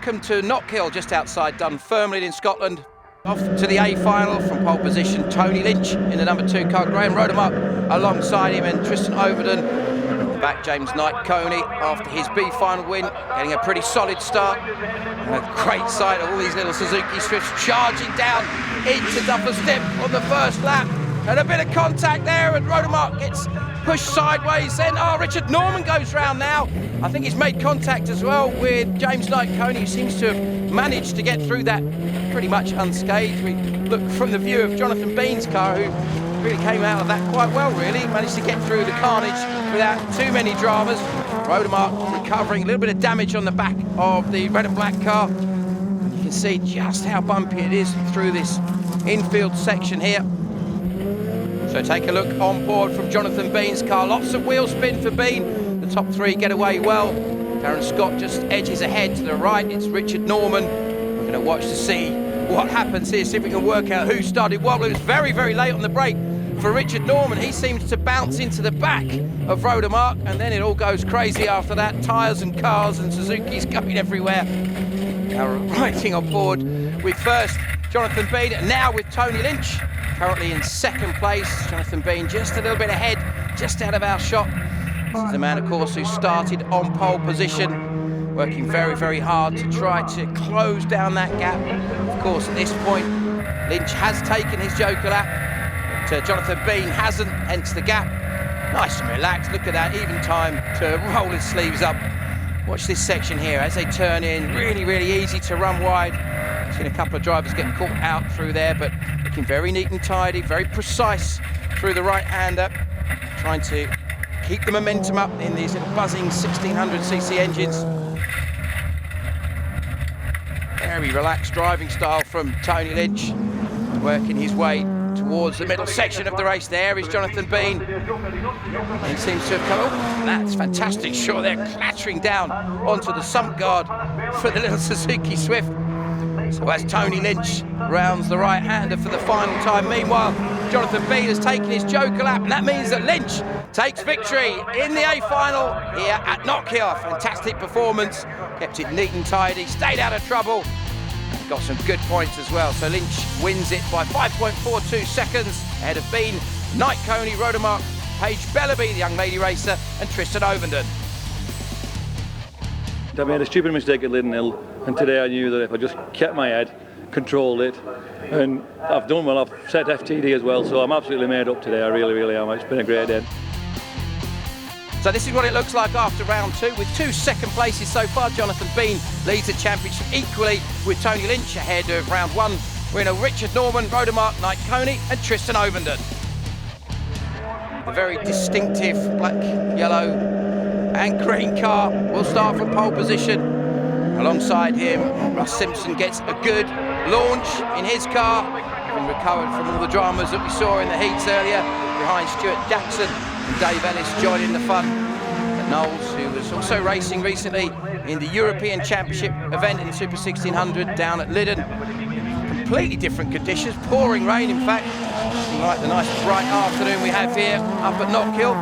welcome to Knockhill, just outside Dunfermline in Scotland. Off to the A final from pole position, Tony Lynch in the number 2 car. Graham Rodemark alongside him, and Tristan Overton. Back James Knight-Coney after his B final win, getting a pretty solid start. And a great sight of all these little Suzuki Swifts charging down into Duffer Step on the first lap. And a bit of contact there, and Rodemark gets pushed sideways. Then Richard Norman goes round now. I think he's made contact as well with James Knight-Coney, who seems to have managed to get through that pretty much unscathed. We look from the view of Jonathan Bean's car, who really came out of that quite well, really. Managed to get through the carnage without too many dramas. Rodemark recovering a little bit of damage on the back of the red and black car. And you can see just how bumpy it is through this infield section here. So take a look on board from Jonathan Bean's car. Lots of wheel spin for Bean. The top 3 get away well. Darren Scott just edges ahead to the right. It's Richard Norman. We're going to watch to see what happens here, see if we can work out who started wobbling. It was very, very late on the brake for Richard Norman. He seems to bounce into the back of Rodemark, and then it all goes crazy after that. Tyres and cars and Suzuki's going everywhere. Now riding on board with first Jonathan Bean, and now with Tony Lynch, currently in 2nd place. Jonathan Bean just a little bit ahead, just out of our shot. This is the man, of course, who started on pole position, working very, very hard to try to close down that gap. Of course, at this point, Lynch has taken his Joker lap, but Jonathan Bean hasn't, hence the gap. Nice and relaxed, look at that, even time to roll his sleeves up. Watch this section here as they turn in, really, really easy to run wide. I've seen a couple of drivers get caught out through there, but looking very neat and tidy, very precise through the right-hander, trying to keep the momentum up in these little buzzing 1600cc engines. Very relaxed driving style from Tony Lynch, working his way towards the middle section of the race. There is Jonathan Bean. He seems to have come up. That's fantastic. Sure, they're clattering down onto the sump guard for the little Suzuki Swift. So as Tony Lynch rounds the right-hander for the final time. Meanwhile, Jonathan Bean has taken his Joker lap, and that means that Lynch takes victory in the A final here at Knockhill. Fantastic performance, kept it neat and tidy, stayed out of trouble, got some good points as well. So Lynch wins it by 5.42 seconds ahead of Bean, Knight-Coney, Rodemark, Paige Bellaby, the young lady racer, and Tristan Overton. I made a stupid mistake at Lydden Hill, and today I knew that if I just kept my head, controlled it, and I've done well, I've set FTD as well, so I'm absolutely made up today, I really, really am. It's been a great day. So this is what it looks like after round 2, with 2 second places so far. Jonathan Bean leads the championship equally with Tony Lynch ahead of round 1. Winner Richard Norman, Rodemark, Knight-Coney, and Tristan Overton. The very distinctive black, yellow and green car will start from pole position. Alongside him, Russ Simpson gets a good launch in his car, and recovered from all the dramas that we saw in the heats earlier. Behind Stuart Jackson and Dave Ellis joining the fun. And Knowles, who was also racing recently in the European Championship event in the Super 1600 down at Lydden. Completely different conditions, pouring rain in fact. Nothing like the nice bright afternoon we have here up at Knockhill.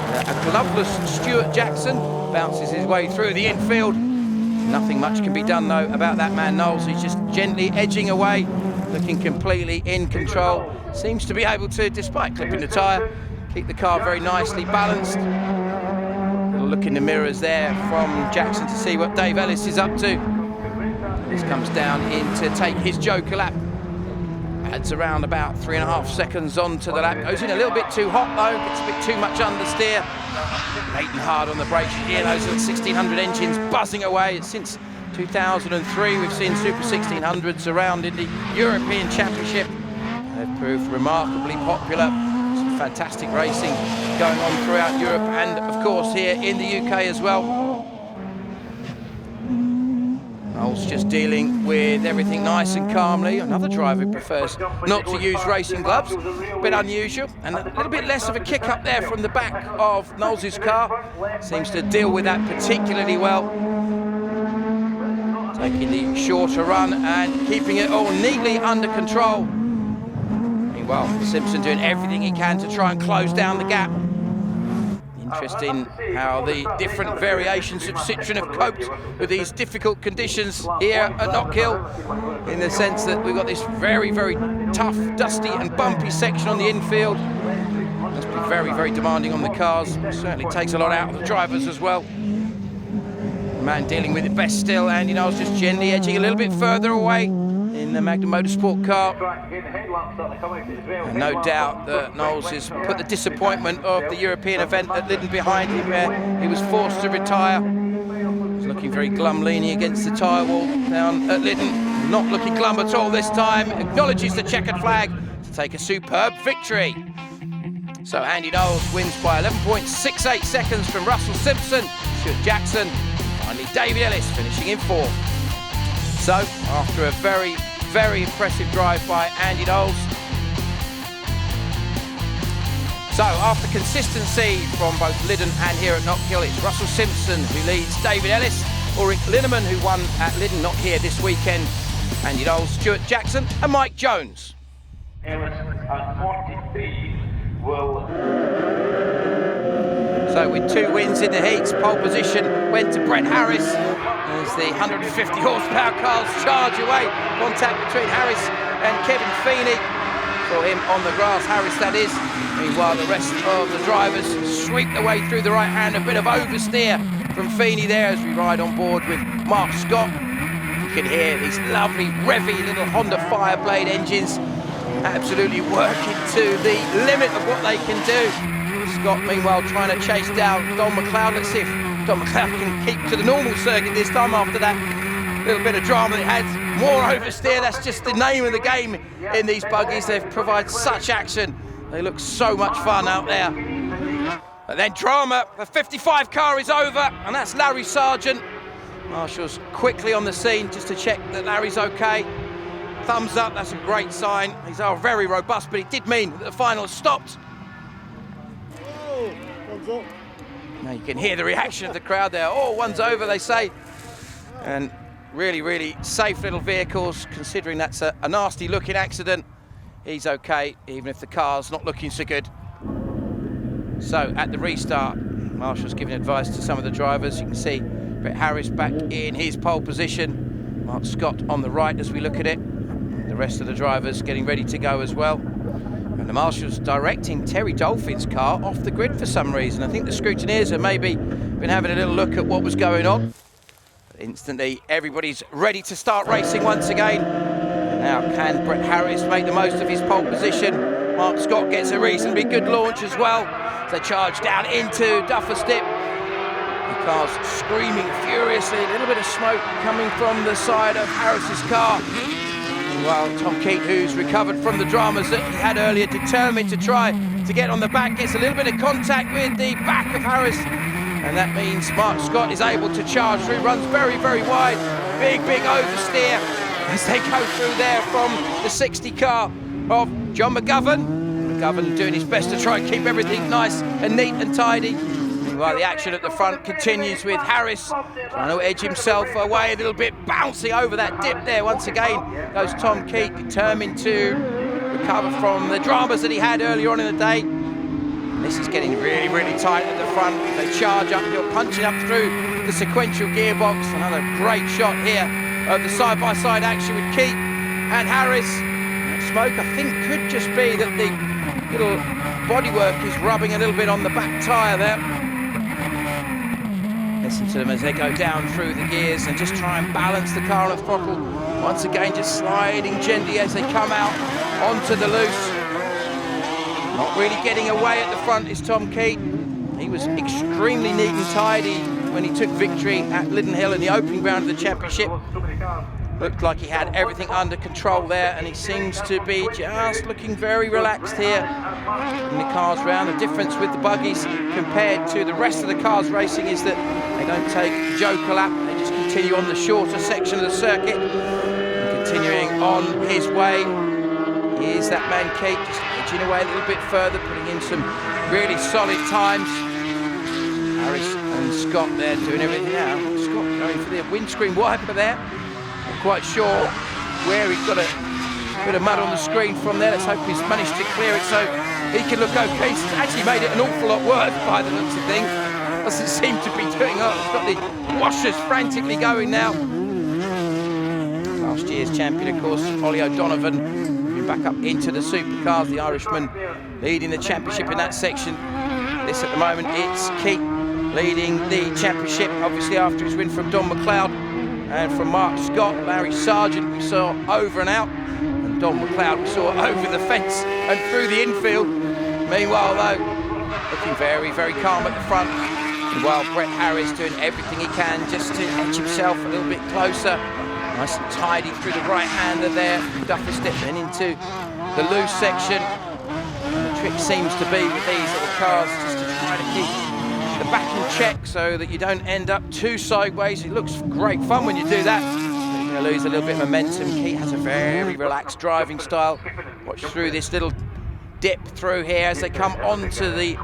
A gloveless Stuart Jackson bounces his way through the infield. Nothing much can be done though about that man Knowles. He's just gently edging away, looking completely in control. Seems to be able to, despite clipping the tyre, keep the car very nicely balanced. A little look in the mirrors there from Jackson to see what Dave Ellis is up to. This comes down in to take his Joker lap. Adds around about 3.5 seconds onto the lap. Goes in a little bit too hot though, gets a bit too much understeer. Late and hard on the brakes. You hear those little 1600 engines buzzing away. Since 2003 we've seen Super 1600s around in the European Championship. They've proved remarkably popular. Some fantastic racing going on throughout Europe and of course here in the UK as well. Knowles just dealing with everything nice and calmly. Another driver who prefers not to use racing gloves. A bit unusual, and a little bit less of a kick up there from the back of Knowles' car. Seems to deal with that particularly well. Taking the shorter run and keeping it all neatly under control. Meanwhile, Simpson doing everything he can to try and close down the gap. Interesting how the different variations of Citroën have coped with these difficult conditions here at Knockhill, in the sense that we've got this very, very tough, dusty and bumpy section on the infield. Must be very, very demanding on the cars. Certainly takes a lot out of the drivers as well. The man dealing with it best still, Andy Knowles just gently edging a little bit further away in the Magnum Motorsport car. And no doubt that Knowles has put the disappointment of the European event at Lyddon behind him, where he was forced to retire. He's looking very glum, leaning against the tyre wall down at Lyddon. Not looking glum at all this time. Acknowledges the checkered flag to take a superb victory. So Andy Knowles wins by 11.68 seconds from Russell Simpson, Stuart Jackson, finally David Ellis finishing in fourth. So after a very, very impressive drive by Andy Knowles. So after consistency from both Lyddon and here at Knockhill, it's Russell Simpson who leads David Ellis, Ulrich Linnemann who won at Lyddon, not here this weekend, Andy Knowles, Stuart Jackson and Mike Jones. Ellis at 43 will... So with 2 wins in the heats, pole position went to Brett Harris as the 150 horsepower cars charge away. Contact between Harris and Kevin Feeney. For him on the grass, Harris that is. Meanwhile, the rest of the drivers sweep their way through the right hand. A bit of oversteer from Feeney there as we ride on board with Mark Scott. You can hear these lovely, revvy little Honda Fireblade engines absolutely working to the limit of what they can do. Scott, meanwhile, trying to chase down Don McLeod. Let's see if Don McLeod can keep to the normal circuit this time after that little bit of drama they had. More oversteer, that's just the name of the game in these buggies. They provide such action. They look so much fun out there. But then drama, the 55 car is over, and that's Larry Sargent. Marshall's quickly on the scene just to check that Larry's okay. Thumbs up, that's a great sign. He's very robust, but it did mean that the final stopped. Now you can hear the reaction of the crowd there. Oh, one's over, they say. And really, really safe little vehicles, considering that's a nasty looking accident. He's okay, even if the car's not looking so good. So at the restart, Marshall's giving advice to some of the drivers. You can see Brett Harris back in his pole position. Mark Scott on the right as we look at it. The rest of the drivers getting ready to go as well. And the Marshall's directing Terry Dolphin's car off the grid for some reason. I think the scrutineers have maybe been having a little look at what was going on. But instantly, everybody's ready to start racing once again. Now, can Brett Harris make the most of his pole position? Mark Scott gets a reasonably good launch as well. They charge down into Duffer's Dip. The car's screaming furiously. A little bit of smoke coming from the side of Harris's car. Well, Tom Keat, who's recovered from the dramas that he had earlier, determined to try to get on the back, gets a little bit of contact with the back of Harris, and that means Mark Scott is able to charge through, runs very, very wide, big, big oversteer as they go through there from the 60 car of John McGovern. McGovern doing his best to try and keep everything nice and neat and tidy. Well, the action at the front continues with Harris trying to edge himself away a little bit, bouncing over that dip there. Once again goes Tom Keat, determined to recover from the dramas that he had earlier on in the day. And this is getting really, really tight at the front. They charge uphill, punching up through the sequential gearbox. Another great shot here of the side-by-side action with Keat and Harris. That smoke, I think, could just be that the little bodywork is rubbing a little bit on the back tyre there. Listen to them as they go down through the gears and just try and balance the car on the throttle. Once again, just sliding gently as they come out onto the loose. Not really getting away at the front is Tom Keat. He was extremely neat and tidy when he took victory at Lyddon Hill in the opening round of the championship. Looked like he had everything under control there, and he seems to be just looking very relaxed here in the cars round. The difference with the buggies compared to the rest of the cars racing is that they don't take Joker lap, they just continue on the shorter section of the circuit. And continuing on his way, here's that man Keat, just edging away a little bit further, putting in some really solid times. Harris and Scott there doing everything now. Scott going for the windscreen wiper there. Not quite sure where he's got a bit of mud on the screen from there. Let's hope he's managed to clear it. So he can look okay. He's actually made it an awful lot worse by the looks of things. Doesn't seem to be doing it. He's got the washers frantically going now. Last year's champion, of course, Ollie O'Donovan, moving back up into the Supercars, the Irishman leading the championship in that section. This at the moment, it's Keith leading the championship, obviously after his win from Don McLeod and from Mark Scott. Larry Sargent we saw over and out, and Don McLeod we saw over the fence and through the infield. Meanwhile though, looking very, very calm at the front, while Brett Harris doing everything he can just to edge himself a little bit closer. Nice and tidy through the right-hander there, Duffy step then into the loose section. And the trick seems to be with these little cars just to try to keep the back in check so that you don't end up too sideways. It looks great fun when you do that. You're going to lose a little bit of momentum. Keith has a very relaxed driving style. Watch through this little dip through here as they come onto the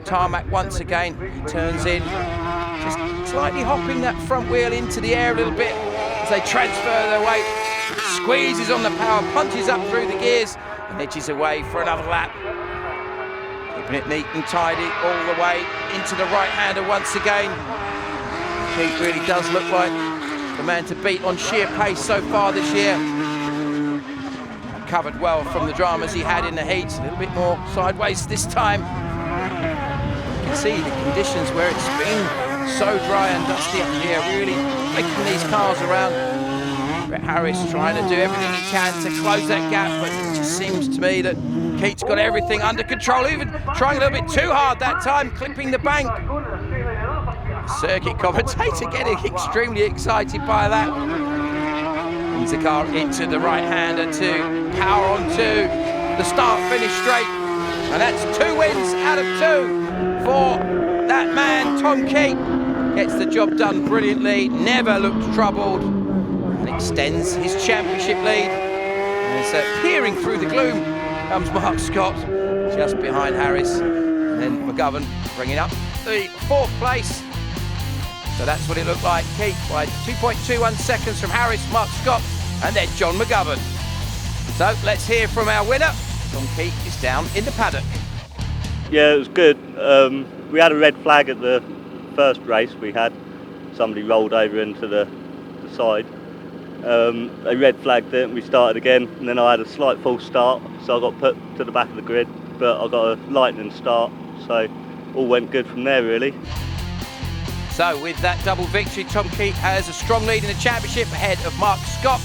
tarmac once again. He turns in, just slightly hopping that front wheel into the air a little bit as they transfer their weight. Squeezes on the power, punches up through the gears and edges away for another lap. Keeping it neat and tidy all the way into the right-hander once again. Keith really does look like the man to beat on sheer pace so far this year. Covered well from the dramas he had in the heats, a little bit more sideways this time. You can see the conditions where it's been so dry and dusty up here, really flicking these cars around. Brett Harris trying to do everything he can to close that gap, but it just seems to me that Keith's got everything under control, even trying a little bit too hard that time, clipping the bank. Circuit commentator getting extremely excited by that. Brings the car into the right-hander to power onto the start-finish straight. And that's 2 wins out of 2 for that man, Tom Keith. Gets the job done brilliantly, never looked troubled, and extends his championship lead. And so peering through the gloom comes Mark Scott, just behind Harris. And then McGovern bringing up the 4th place. So that's what it looked like. Keith by 2.21 seconds from Harris, Mark Scott, and then John McGovern. So let's hear from our winner. Tom Keith is down in the paddock. Yeah, it was good. We had a red flag at the first race. We had somebody rolled over into the side. They red flagged it and we started again, and then I had a slight false start, so I got put to the back of the grid, but I got a lightning start, so all went good from there really. So with that double victory, Tom Keith has a strong lead in the championship ahead of Mark Scott.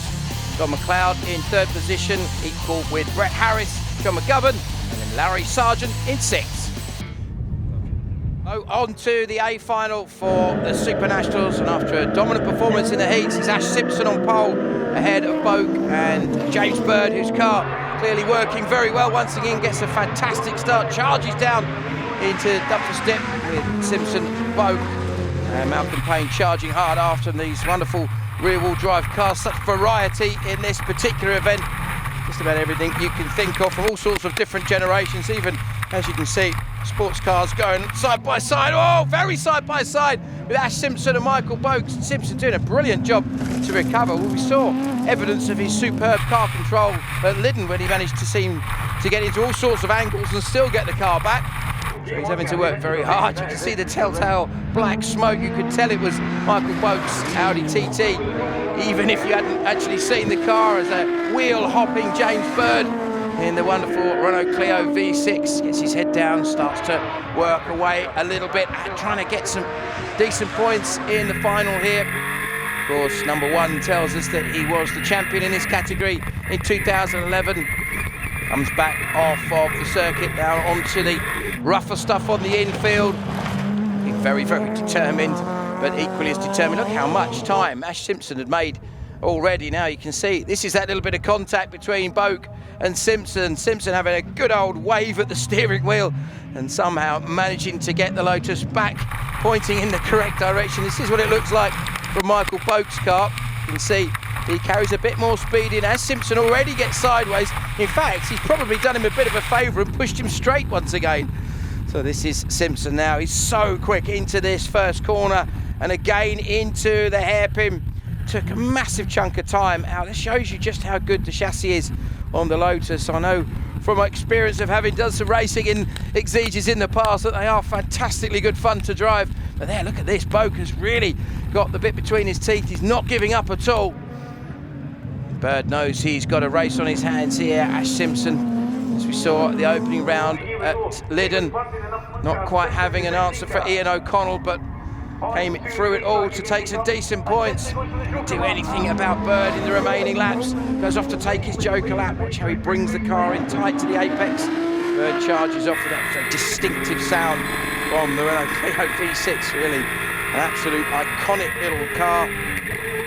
Don McLeod in 3rd position, equal with Brett Harris, John McGovern, and then Larry Sargent in 6th. So on to the A final for the Supernationals, and after a dominant performance in the heats, it's Ash Simpson on pole ahead of Boak and James Bird, whose car clearly working very well once again, gets a fantastic start, charges down into Dumfries Step with Simpson, Boak, and Malcolm Payne charging hard after these wonderful rear-wheel drive cars. Such variety in this particular event. Just about everything you can think of from all sorts of different generations. Even, as you can see, sports cars going side by side. Oh, very side by side with Ash Simpson and Michael Boak. Simpson doing a brilliant job to recover. Well, we saw evidence of his superb car control at Lyddon when he managed to seem to get into all sorts of angles and still get the car back. So he's having to work very hard. You can see the telltale black smoke. You could tell it was Michael Boak's Audi TT, even if you hadn't actually seen the car, as a wheel-hopping James Bird in the wonderful Renault Clio V6 gets his head down, starts to work away a little bit, trying to get some decent points in the final here. Of course, number 1 tells us that he was the champion in this category in 2011. Comes back off of the circuit now onto the rougher stuff on the infield. He's very, very determined, but equally as determined. Look how much time Ash Simpson had made already. Now you can see this is that little bit of contact between Boak and Simpson. Simpson having a good old wave at the steering wheel and somehow managing to get the Lotus back, pointing in the correct direction. This is what it looks like from Michael Boak's car. You can see he carries a bit more speed in as Simpson already gets sideways. In fact, he's probably done him a bit of a favour and pushed him straight once again. So this is Simpson now. He's so quick into this first corner and again into the hairpin. Took a massive chunk of time out. This shows you just how good the chassis is on the Lotus. I know from experience of having done some racing in Exiges in the past that they are fantastically good fun to drive. But there, look at this. Boak has really got the bit between his teeth. He's not giving up at all. Bird knows he's got a race on his hands here. Ash Simpson, as we saw at the opening round at Lyddon, not quite having an answer for Ian O'Connell, but came through it all to take some decent points. Can't do anything about Bird in the remaining laps. Goes off to take his Joker lap. Watch how he brings the car in tight to the apex. Bird charges off with that distinctive sound from the Renault Clio V6, really. An absolute iconic little car.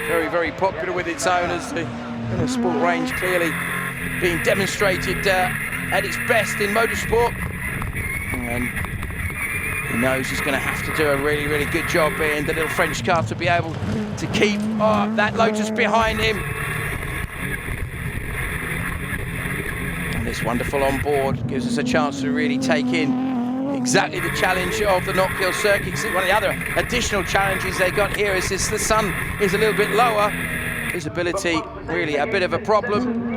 Very, very popular with its owners. The Renault Sport range clearly being demonstrated at its best in motorsport. And he knows he's going to have to do a really, really good job being the little French car to be able to keep that Lotus behind him. And this wonderful on board gives us a chance to really take in exactly the challenge of the Knockhill circuit. One of the other additional challenges they got here is this: the sun is a little bit lower. Visibility really a bit of a problem.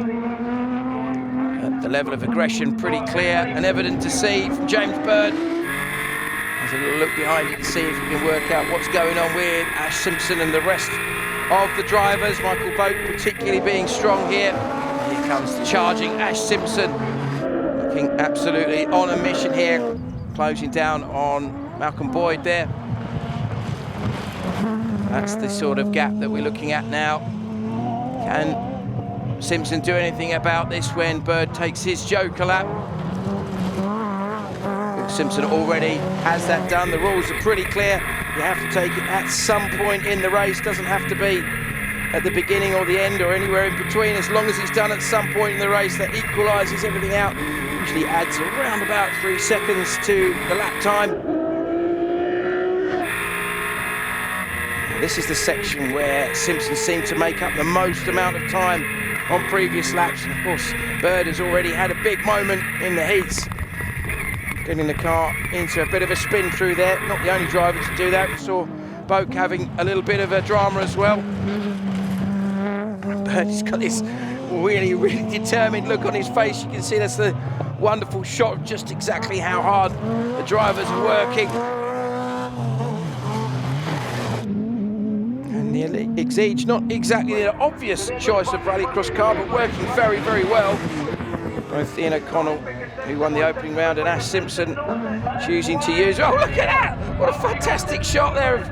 The level of aggression pretty clear and evident to see from James Bird. Has a little look behind you to see if you can work out what's going on with Ash Simpson and the rest of the drivers. Michael Boak particularly being strong here. Here comes the charging Ash Simpson, looking absolutely on a mission here, closing down on Malcolm Boyd there. That's the sort of gap that we're looking at now. Can Simpson do anything about this when Bird takes his Joker lap? Simpson already has that done. The rules are pretty clear. You have to take it at some point in the race. Doesn't have to be at the beginning or the end or anywhere in between. As long as it's done at some point in the race, that equalises everything out. Usually adds around about 3 seconds to the lap time. This is the section where Simpson seemed to make up the most amount of time on previous laps. And of course, Bird has already had a big moment in the heats, getting the car into a bit of a spin through there. Not the only driver to do that. We saw Boak having a little bit of a drama as well. Bird's got this really, really determined look on his face. You can see that's the wonderful shot of just exactly how hard the drivers are working. And the Exige, not exactly the obvious choice of rallycross car, but working very, very well. Both Ian O'Connell, who won the opening round, and Ash Simpson choosing to use. Oh, look at that! What a fantastic shot there of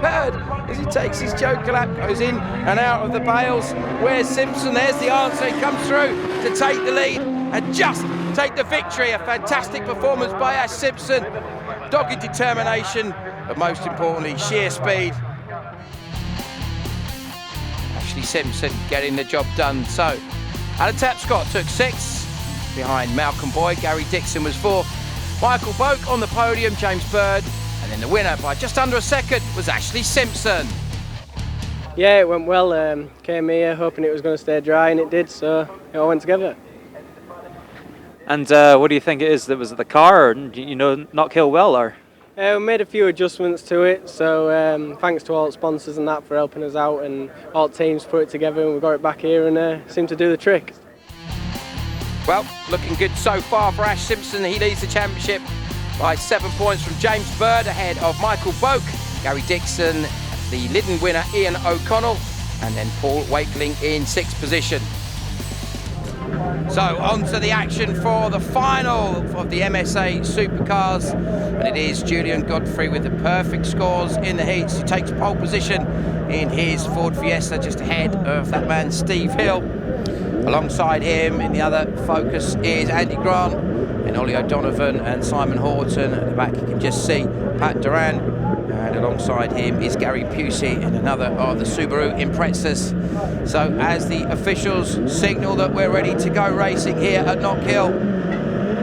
Bird as he takes his Joker lap, goes in and out of the bales. Where's Simpson? There's the answer. He comes through to take the lead and just take the victory. A fantastic performance by Ash Simpson. Dogged determination, but most importantly, sheer speed. Ashley Simpson getting the job done. So, Alan Tapscott took 6. Behind Malcolm Boyd, Gary Dixon was 4. Michael Boak on the podium, James Bird, and then the winner by just under a second was Ashley Simpson. Yeah, it went well. Came here hoping it was going to stay dry, and it did, so it all went together. And what do you think it is that was at the car? Or, you know Knockhill well, or? We made a few adjustments to it, so thanks to all the sponsors and that for helping us out, and all the teams put it together, and we got it back here and seemed to do the trick. Well, looking good so far for Ash Simpson. He leads the championship by 7 points from James Bird, ahead of Michael Boak, Gary Dixon, the Lyddon winner Ian O'Connell, and then Paul Wakeling in 6th position. So on to the action for the final of the MSA Supercars, and it is Julian Godfrey with the perfect scores in the heats. He takes pole position in his Ford Fiesta, just ahead of that man Steve Hill. Alongside him in the other focus is Andy Grant and Ollie O'Donovan and Simon Horton. At the back you can just see Pat Duran, and alongside him is Gary Pusey and another of the Subaru Imprezas. So as the officials signal that we're ready to go racing here at Knockhill,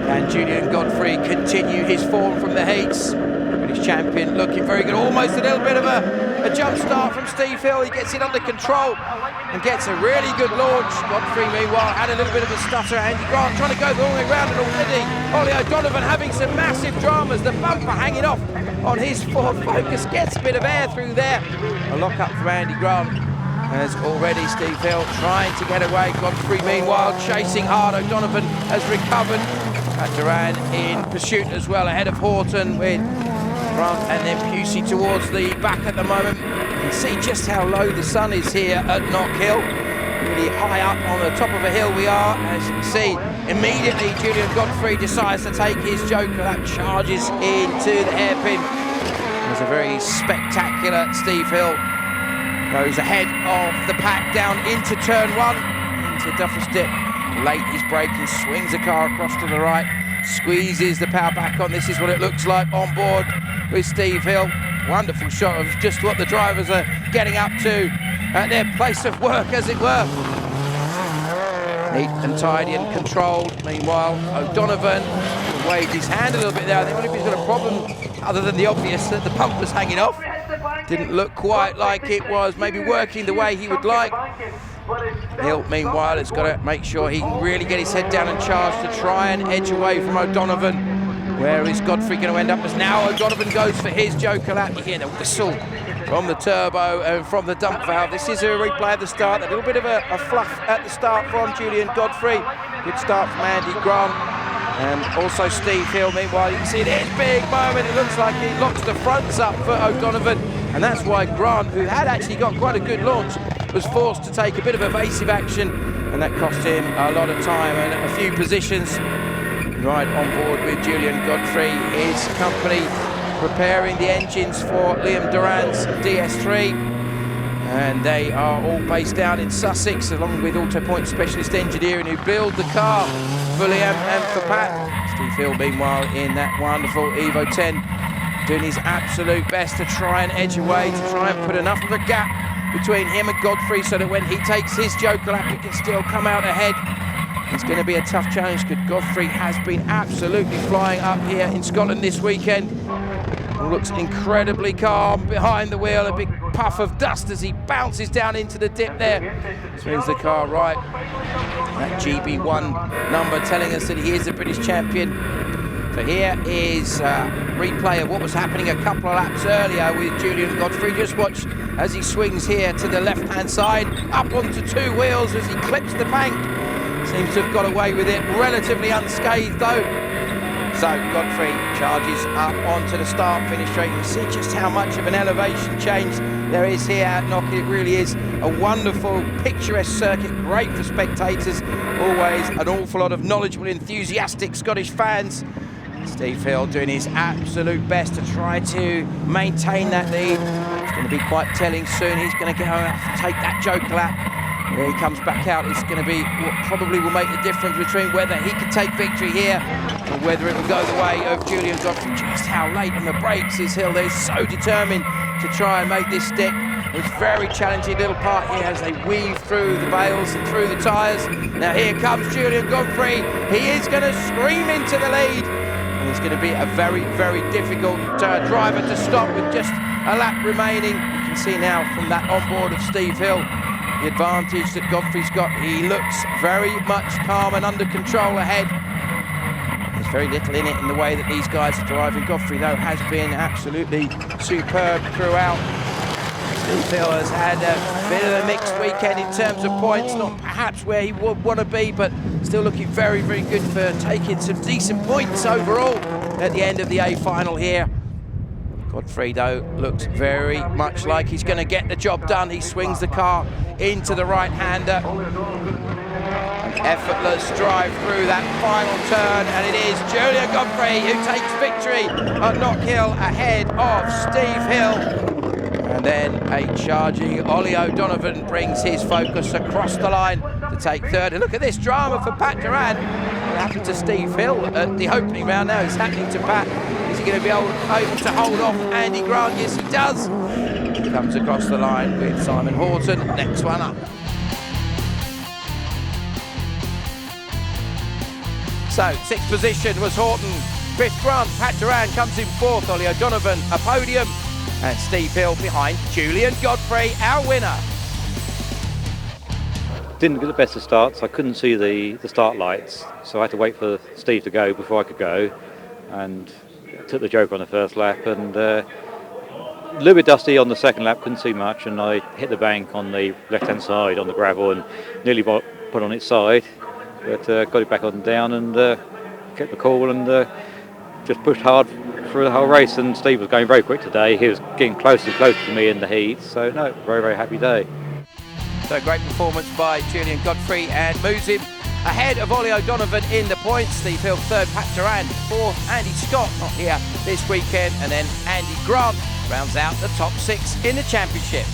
can Julian Godfrey continue his form from the heats? British champion looking very good. Almost a little bit of a jump start from Steve Hill. He gets it under control and gets a really good launch. Godfrey, meanwhile, had a little bit of a stutter. Andy Grant trying to go the whole way around, and already Ollie O'Donovan having some massive dramas. The bumper hanging off on his Ford Focus, gets a bit of air through there. A lock up from Andy Grant. as already Steve Hill trying to get away. Godfrey meanwhile chasing hard. O'Donovan has recovered. Duran in pursuit as well, ahead of Horton with Grant and then Pusey towards the back at the moment. You can see just how low the sun is here at Knockhill. Really high up on the top of a hill we are. As you can see, immediately Julian Godfrey decides to take his joker. That charges into the hairpin. There's a very spectacular Steve Hill. Goes ahead of the pack down into turn 1, into Duffer's Dip. Late he's braking, swings the car across to the right, squeezes the power back on. This is what it looks like on board with Steve Hill. Wonderful shot of just what the drivers are getting up to at their place of work, as it were. Neat and tidy and controlled. Meanwhile, O'Donovan waved his hand a little bit there. I think if he's got a problem, other than the obvious that the pump was hanging off. Didn't look quite like it was maybe working the way he would like. Hill, meanwhile, has got to make sure he can really get his head down and charge to try and edge away from O'Donovan. Where is Godfrey going to end up? As now O'Donovan goes for his joker lap. You hear the whistle from the turbo and from the dump valve. This is a replay of the start. A little bit of a fluff at the start from Julian Godfrey. Good start from Andy Grant. And also Steve Hill, meanwhile, you can see this big moment. It looks like he locks the fronts up for O'Donovan. And that's why Grant, who had actually got quite a good launch, was forced to take a bit of evasive action. And that cost him a lot of time and a few positions. Right on board with Julian Godfrey, his company preparing the engines for Liam Duran's DS3. And they are all based down in Sussex, along with Autopoint Specialist Engineering, who build the car for Liam and for Pat. Steve Hill, meanwhile, in that wonderful Evo 10, doing his absolute best to try and edge away, to try and put enough of a gap between him and Godfrey so that when he takes his joker lap, he can still come out ahead. It's going to be a tough challenge because Godfrey has been absolutely flying up here in Scotland this weekend. Looks incredibly calm behind the wheel, a big puff of dust as he bounces down into the dip there. Swings the car right. That GB1 number telling us that he is a British champion. So here is a replay of what was happening a couple of laps earlier with Julian Godfrey. Just watch as he swings here to the left-hand side, up onto two wheels as he clips the bank. Seems to have got away with it, relatively unscathed though. So Godfrey charges up onto the start-finish straight. You can see just how much of an elevation change there is here at Knockhill. It really is a wonderful, picturesque circuit, great for spectators. Always an awful lot of knowledgeable, enthusiastic Scottish fans. Steve Hill doing his absolute best to try to maintain that lead. It's going to be quite telling soon. He's going to go and take that joker lap. Where he comes back out, it's going to be what probably will make the difference between whether he can take victory here or whether it will go the way of Julian Godfrey. Just how late on the brakes is Hill. They're so determined to try and make this stick. It's a very challenging little part here as they weave through the bales and through the tyres. Now here comes Julian Godfrey. He is going to scream into the lead. And it's going to be a very, very difficult driver to stop with just a lap remaining. You can see now from that onboard of Steve Hill the advantage that Godfrey's got. He looks very much calm and under control ahead. There's very little in it in the way that these guys are driving. Godfrey, though, has been absolutely superb throughout. Steve Hill has had a bit of a mixed weekend in terms of points, not perhaps where he would want to be, but still looking very, very good for taking some decent points overall at the end of the A final here. Godfrey, though, looks very much like he's going to get the job done. He swings the car into the right-hander. An effortless drive through that final turn, and it is Julian Godfrey who takes victory at Knockhill ahead of Steve Hill. And then a charging Ollie O'Donovan brings his focus across the line to take third. And look at this drama for Pat Duran. What happened to Steve Hill at the opening round now is happening to Pat. Is he going to be able to hold off Andy Grant? Yes, he does. He comes across the line with Simon Horton, next one up. So, sixth position was Horton. Chris Grant, Pat Duran comes in fourth, Ollie O'Donovan a podium, and Steve Hill behind Julian Godfrey, our winner. Didn't get the best of starts. I couldn't see the start lights, so I had to wait for Steve to go before I could go, and took the joker on the first lap, and a little bit dusty on the second lap, couldn't see much, and I hit the bank on the left-hand side on the gravel and nearly put on its side, but got it back on down and kept the cool and just pushed hard through the whole race. And Steve was going very quick today. He was getting closer and closer to me in the heat, so no, very, very happy day. So great performance by Julian Godfrey, and moves him ahead of Ollie O'Donovan in the points. Steve Hill third, Pat Duran fourth, Andy Scott not here this weekend, and then Andy Grant rounds out the top 6 in the championship.